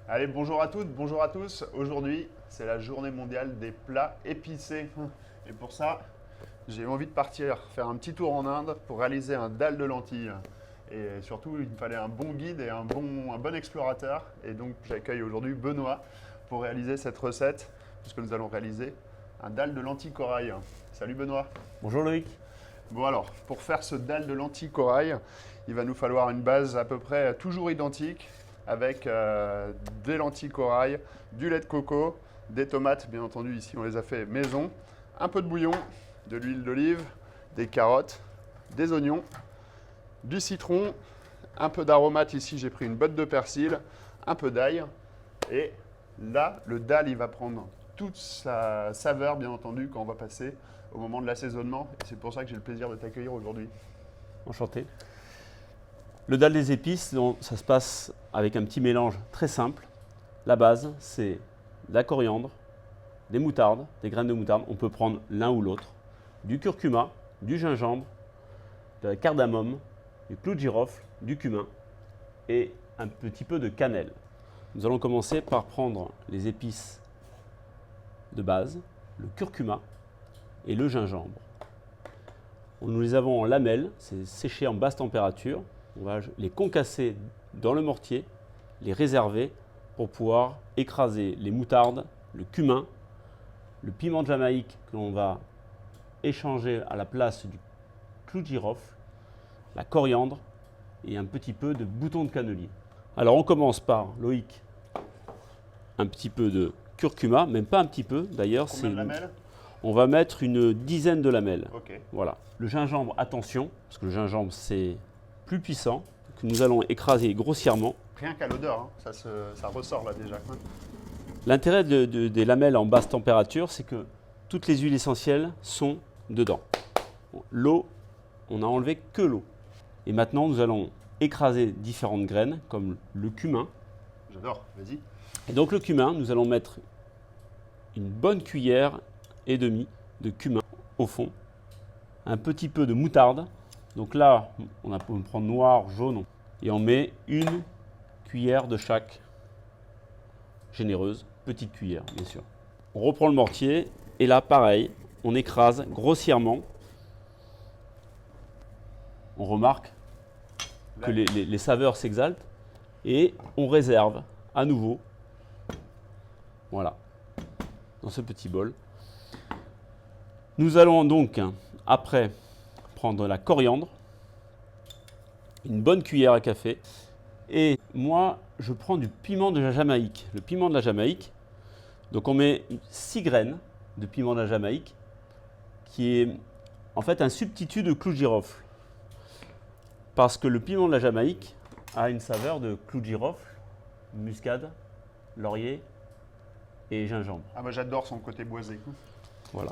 Allez, bonjour à toutes, bonjour à tous. Aujourd'hui, c'est la journée mondiale des plats épicés. Et pour ça, j'ai envie de partir faire un petit tour en Inde pour réaliser un dalle de lentilles. Et surtout, il me fallait un bon guide et un bon explorateur. Et donc, j'accueille aujourd'hui Benoît pour réaliser cette recette, puisque nous allons réaliser un dalle de lentilles corail. Salut Benoît. Bonjour Loïc. Bon alors, pour faire ce dalle de lentilles corail, il va nous falloir une base à peu près toujours identique avec des lentilles corail, du lait de coco, des tomates, bien entendu ici on les a fait maison, un peu de bouillon, de l'huile d'olive, des carottes, des oignons, du citron, un peu d'aromates, ici j'ai pris une botte de persil, un peu d'ail et là le dalle il va prendre toute sa saveur bien entendu quand on va passer au moment de l'assaisonnement. Et c'est pour ça que j'ai le plaisir de t'accueillir aujourd'hui. Enchanté. Le dalle des épices, ça se passe avec un petit mélange très simple. La base, c'est de la coriandre, des moutardes, des graines de moutarde. On peut prendre l'un ou l'autre. Du curcuma, du gingembre, de la cardamome, du clou de girofle, du cumin et un petit peu de cannelle. Nous allons commencer par prendre les épices de base, le curcuma et le gingembre. Nous les avons en lamelles, c'est séché en basse température. On va les concasser dans le mortier, les réserver pour pouvoir écraser les moutardes, le cumin, le piment de Jamaïque que l'on va échanger à la place du clou de girofle, la coriandre et un petit peu de bouton de cannelier. Alors on commence par, Loïc, un petit peu de curcuma, même pas un petit peu d'ailleurs. Combien de lamelles? On va mettre une dizaine de lamelles. Ok. Voilà. Le gingembre, attention, parce que le gingembre c'est plus puissant, que nous allons écraser grossièrement. Rien qu'à l'odeur, hein, ça ressort là déjà. L'intérêt des lamelles en basse température, c'est que toutes les huiles essentielles sont dedans. L'eau, on a enlevé que l'eau. Et maintenant, nous allons écraser différentes graines, comme le cumin. J'adore, vas-y. Et donc le cumin, nous allons mettre une bonne cuillère et demie de cumin au fond. Un petit peu de moutarde. Donc là, on peut prendre noir, jaune. Et on met une cuillère de chaque, généreuse, petite cuillère bien sûr. On reprend le mortier et là pareil, on écrase grossièrement. On remarque que les saveurs s'exaltent et on réserve à nouveau, voilà, dans ce petit bol. Nous allons donc après prendre la coriandre, une bonne cuillère à café. Et moi, je prends du piment de la Jamaïque. Le piment de la Jamaïque, donc on met 6 graines de piment de la Jamaïque, qui est en fait un substitut de clou de girofle. Parce que le piment de la Jamaïque a une saveur de clou de girofle, muscade, laurier et gingembre. Ah moi j'adore son côté boisé. Voilà.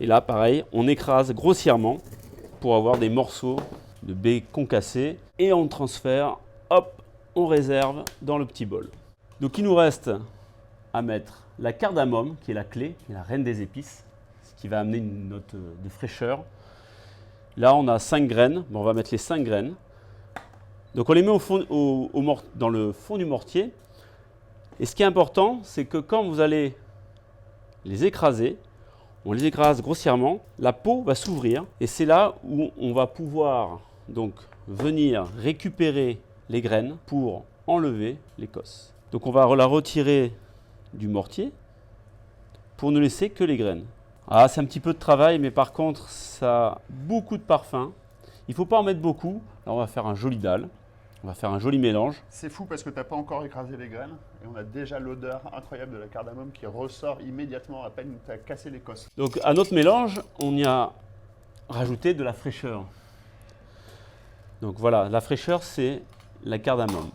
Et là, pareil, on écrase grossièrement pour avoir des morceaux de baies concassées et on transfère, hop, on réserve dans le petit bol. Donc il nous reste à mettre la cardamome qui est la clé, qui est la reine des épices, ce qui va amener une note de fraîcheur. Là on a 5 graines, bon, on va mettre les 5 graines. Donc on les met dans le fond du mortier. Et ce qui est important, c'est que quand vous allez les écraser, on les écrase grossièrement, la peau va s'ouvrir et c'est là où on va pouvoir donc venir récupérer les graines pour enlever l'écosse. Donc on va la retirer du mortier pour ne laisser que les graines. Ah, c'est un petit peu de travail, mais par contre ça a beaucoup de parfum. Il ne faut pas en mettre beaucoup. Alors on va faire un joli dalle. On va faire un joli mélange. C'est fou parce que tu n'as pas encore écrasé les graines et on a déjà l'odeur incroyable de la cardamome qui ressort immédiatement à peine tu as cassé l'écosse. Donc à notre mélange, on y a rajouté de la fraîcheur. Donc voilà, la fraîcheur, c'est la cardamome.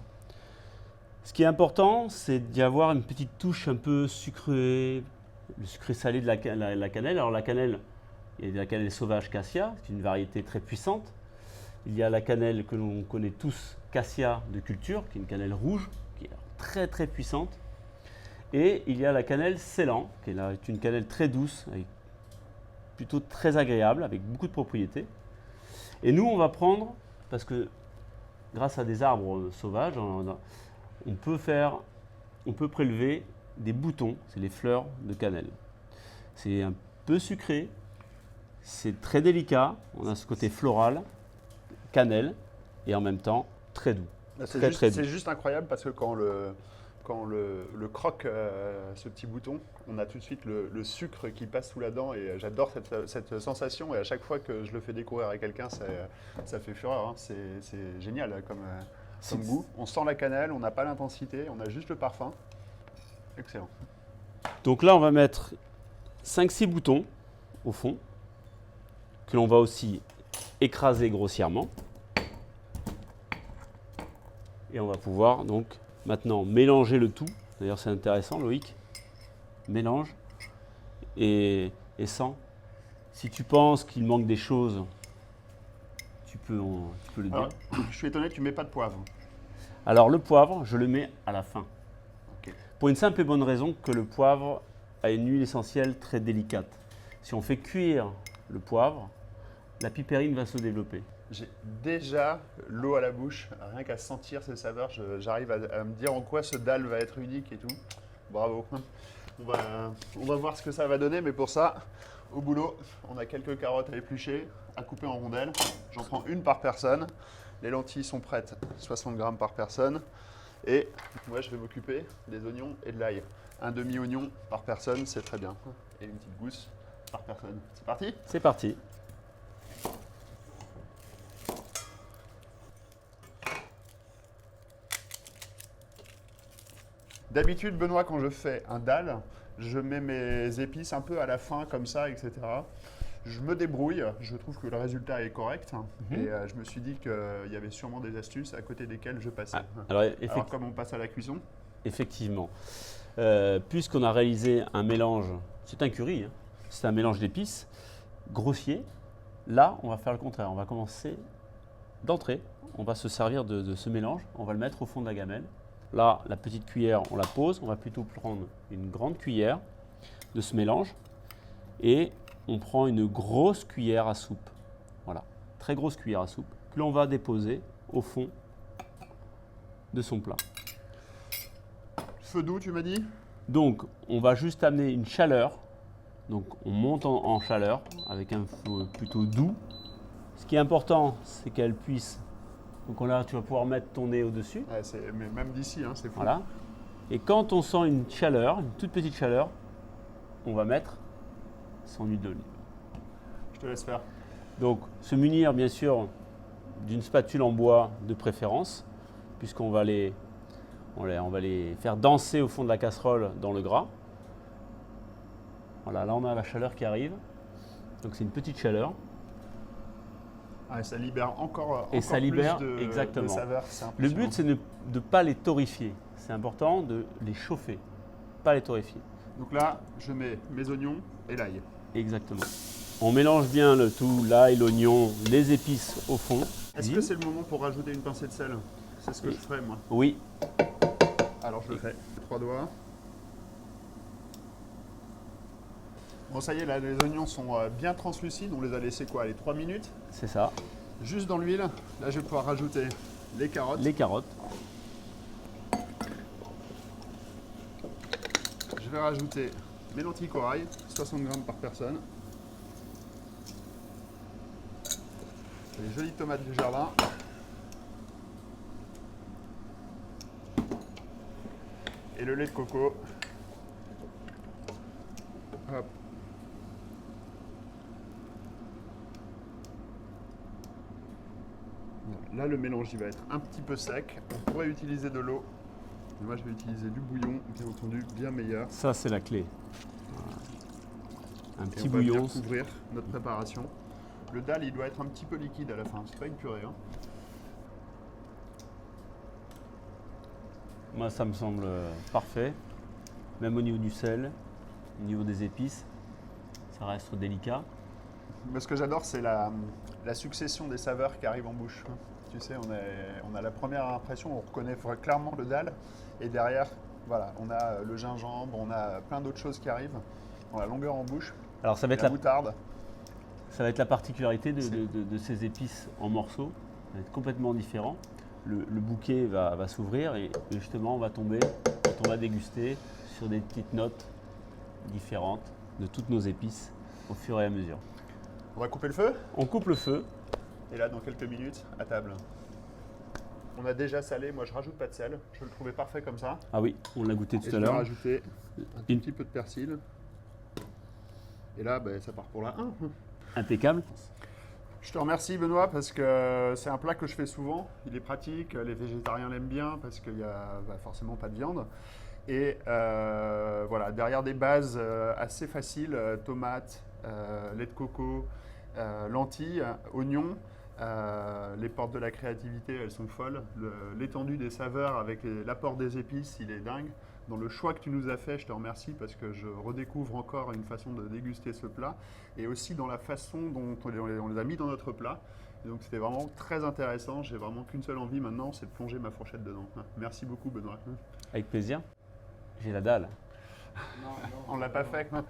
Ce qui est important, c'est d'y avoir une petite touche un peu sucrée, le sucré salé de la cannelle. Alors la cannelle, il y a de la cannelle sauvage cassia, c'est une variété très puissante. Il y a la cannelle que l'on connaît tous, cassia de culture, qui est une cannelle rouge, qui est très très puissante. Et il y a la cannelle Ceylan, qui est une cannelle très douce, plutôt très agréable, avec beaucoup de propriétés. Et nous, on va prendre, parce que grâce à des arbres sauvages, on peut prélever des boutons, c'est les fleurs de cannelle. C'est un peu sucré, c'est très délicat, on a ce côté floral, cannelle, et en même temps très doux. C'est juste incroyable parce que quand le croque ce petit bouton, on a tout de suite le sucre qui passe sous la dent et j'adore cette sensation et à chaque fois que je le fais découvrir à quelqu'un, ça fait fureur. Hein. C'est génial comme goût. On sent la cannelle, on n'a pas l'intensité, on a juste le parfum. Excellent. Donc là, on va mettre 5-6 boutons au fond, que l'on va aussi écraser grossièrement. Et on va pouvoir donc maintenant mélanger le tout. D'ailleurs, c'est intéressant, Loïc. Mélange et sens. Si tu penses qu'il manque des choses, tu peux le dire. Alors, je suis étonné, tu ne mets pas de poivre. Alors, le poivre, je le mets à la fin. Okay. Pour une simple et bonne raison que le poivre a une huile essentielle très délicate. Si on fait cuire le poivre, la pipérine va se développer. J'ai déjà l'eau à la bouche, rien qu'à sentir ces saveurs, j'arrive à me dire en quoi ce dalle va être unique et tout. Bravo. On va voir ce que ça va donner, mais pour ça, au boulot, on a quelques carottes à éplucher, à couper en rondelles. J'en prends une par personne. Les lentilles sont prêtes, 60 grammes par personne. Et moi, je vais m'occuper des oignons et de l'ail. Un demi-oignon par personne, c'est très bien. Et une petite gousse par personne. C'est parti ? C'est parti. D'habitude, Benoît, quand je fais un dalle, je mets mes épices un peu à la fin, comme ça, etc. Je me débrouille, je trouve que le résultat est correct. Et je me suis dit qu'il y avait sûrement des astuces à côté desquelles je passais. Alors comme on passe à la cuisson. Effectivement. Puisqu'on a réalisé un mélange, c'est un curry, hein, c'est un mélange d'épices grossier, là, on va faire le contraire. On va commencer d'entrée, on va se servir de ce mélange, on va le mettre au fond de la gamelle. Là, la petite cuillère, on la pose. On va plutôt prendre une grande cuillère de ce mélange et on prend une grosse cuillère à soupe. Voilà, très grosse cuillère à soupe que l'on va déposer au fond de son plat. Feu doux, tu m'as dit ? Donc, on va juste amener une chaleur. Donc, on monte en chaleur avec un feu plutôt doux. Ce qui est important, c'est qu'elle puisse. Donc là, tu vas pouvoir mettre ton nez au-dessus. Ouais, mais même d'ici, hein, c'est fou. Voilà. Et quand on sent une chaleur, une toute petite chaleur, on va mettre son huile d'olive. Je te laisse faire. Donc, se munir bien sûr d'une spatule en bois de préférence, puisqu'on va les faire danser au fond de la casserole dans le gras. Voilà, là on a la chaleur qui arrive. Donc c'est une petite chaleur. Ah, ça libère encore ça libère, plus exactement. de saveurs. Le but, c'est de ne pas les torréfier. C'est important de les chauffer, pas les torréfier. Donc là, je mets mes oignons et l'ail. Exactement. On mélange bien le tout, l'ail, l'oignon, les épices au fond. Est-ce que c'est le moment pour rajouter une pincée de sel ? C'est ce que je ferais, moi. Oui. Alors, je le fais. 3 doigts. Bon, ça y est, là, les oignons sont bien translucides. On les a laissés quoi, les 3 minutes ? C'est ça. Juste dans l'huile. Là, je vais pouvoir rajouter les carottes. Les carottes. Je vais rajouter mes lentilles corail, 60 grammes par personne. Les jolies tomates du jardin. Et le lait de coco. Hop. Là, le mélange il va être un petit peu sec. On pourrait utiliser de l'eau. Mais moi, je vais utiliser du bouillon, bien entendu, bien meilleur. Ça, c'est la clé. Voilà. Un petit bouillon. On va bien couvrir notre préparation. Le dalle, il doit être un petit peu liquide à la fin. C'est pas une purée. Hein. Moi, ça me semble parfait. Même au niveau du sel, au niveau des épices, ça reste délicat. Mais ce que j'adore, c'est la succession des saveurs qui arrivent en bouche. Tu sais, on a la première impression, on reconnaît clairement le dalle. Et derrière, voilà, on a le gingembre, on a plein d'autres choses qui arrivent. On a la longueur en bouche. Alors, ça va être la moutarde. Ça va être la particularité de ces épices en morceaux. Ça va être complètement différent. le bouquet va s'ouvrir et justement on va tomber, quand on va déguster, sur des petites notes différentes de toutes nos épices au fur et à mesure. On va couper le feu. On coupe le feu. Et là, dans quelques minutes, à table. On a déjà salé. Moi, je rajoute pas de sel. Je le trouvais parfait comme ça. Ah oui, on l'a goûté Et tout je à vais l'heure. rajouter un petit peu de persil. Et là, ben, ça part pour la 1. Impeccable. Je te remercie Benoît parce que c'est un plat que je fais souvent. Il est pratique, les végétariens l'aiment bien parce qu'il n'y a forcément pas de viande. Et voilà, derrière des bases assez faciles, tomates, lait de coco, lentilles, oignons, les portes de la créativité, elles sont folles. L'étendue des saveurs avec l'apport des épices, il est dingue. Dans le choix que tu nous as fait, je te remercie parce que je redécouvre encore une façon de déguster ce plat et aussi dans la façon dont on les a mis dans notre plat. Et donc c'était vraiment très intéressant. J'ai vraiment qu'une seule envie maintenant, c'est de plonger ma fourchette dedans. Merci beaucoup Benoît. Avec plaisir. J'ai la dalle. On l'a pas fait. Non,